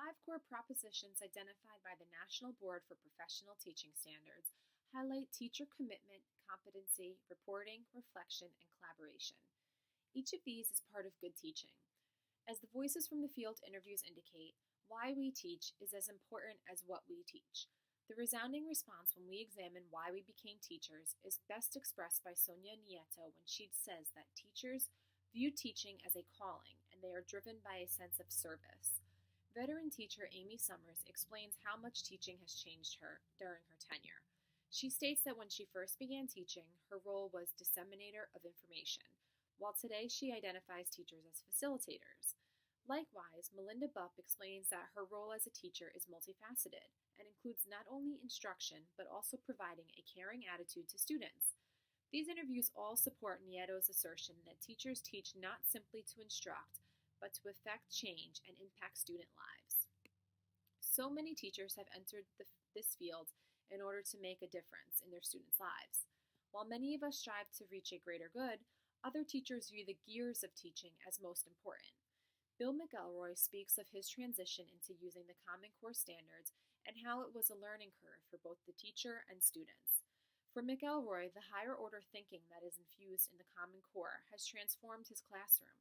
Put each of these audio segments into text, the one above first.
5 core propositions identified by the National Board for Professional Teaching Standards highlight teacher commitment, competency, reporting, reflection, and collaboration. Each of these is part of good teaching. As the Voices from the Field interviews indicate, why we teach is as important as what we teach. The resounding response when we examine why we became teachers is best expressed by Sonia Nieto when she says that teachers view teaching as a calling and they are driven by a sense of service. Veteran teacher Amy Summers explains how much teaching has changed her during her tenure. She states that when she first began teaching, her role was disseminator of information, while today she identifies teachers as facilitators. Likewise, Melinda Bupp explains that her role as a teacher is multifaceted and includes not only instruction but also providing a caring attitude to students. These interviews all support Nieto's assertion that teachers teach not simply to instruct, but to effect change and impact student lives. So many teachers have entered this field in order to make a difference in their students' lives. While many of us strive to reach a greater good, other teachers view the gears of teaching as most important. Bill McElroy speaks of his transition into using the Common Core standards and how it was a learning curve for both the teacher and students. For McElroy, the higher order thinking that is infused in the Common Core has transformed his classroom.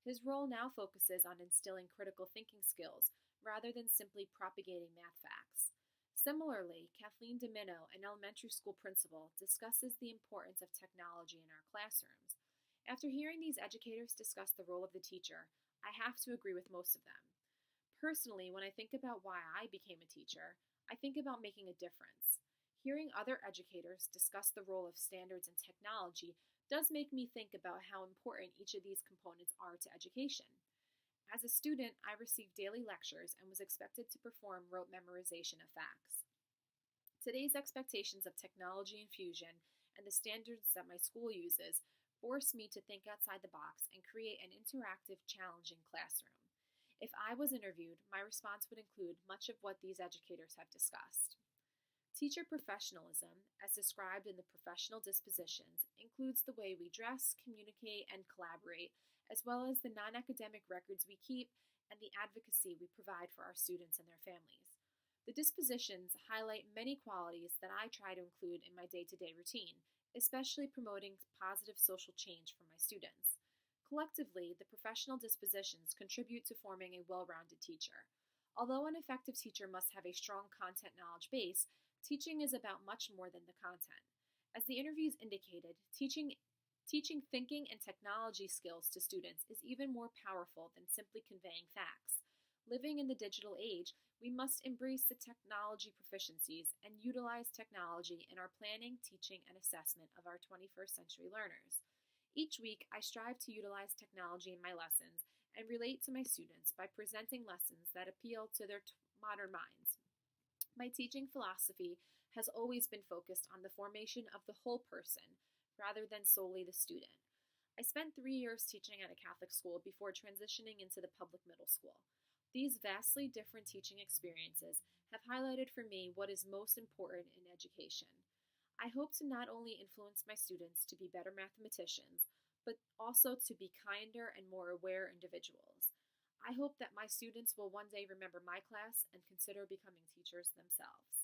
His role now focuses on instilling critical thinking skills rather than simply propagating math facts. Similarly, Kathleen Domino, an elementary school principal, discusses the importance of technology in our classrooms. After hearing these educators discuss the role of the teacher, I have to agree with most of them. Personally, when I think about why I became a teacher, I think about making a difference. Hearing other educators discuss the role of standards and technology does make me think about how important each of these components are to education. As a student, I received daily lectures and was expected to perform rote memorization of facts. Today's expectations of technology infusion and the standards that my school uses force me to think outside the box and create an interactive, challenging classroom. If I was interviewed, my response would include much of what these educators have discussed. Teacher professionalism, as described in the professional dispositions, includes the way we dress, communicate, and collaborate, as well as the non-academic records we keep and the advocacy we provide for our students and their families. The dispositions highlight many qualities that I try to include in my day-to-day routine, especially promoting positive social change for my students. Collectively, the professional dispositions contribute to forming a well-rounded teacher. Although an effective teacher must have a strong content knowledge base, teaching is about much more than the content. As the interviews indicated, teaching thinking and technology skills to students is even more powerful than simply conveying facts. Living in the digital age, we must embrace the technology proficiencies and utilize technology in our planning, teaching, and assessment of our 21st century learners. Each week, I strive to utilize technology in my lessons and relate to my students by presenting lessons that appeal to their modern minds. My teaching philosophy has always been focused on the formation of the whole person rather than solely the student. I spent 3 years teaching at a Catholic school before transitioning into the public middle school. These vastly different teaching experiences have highlighted for me what is most important in education. I hope to not only influence my students to be better mathematicians, but also to be kinder and more aware individuals. I hope that my students will one day remember my class and consider becoming teachers themselves.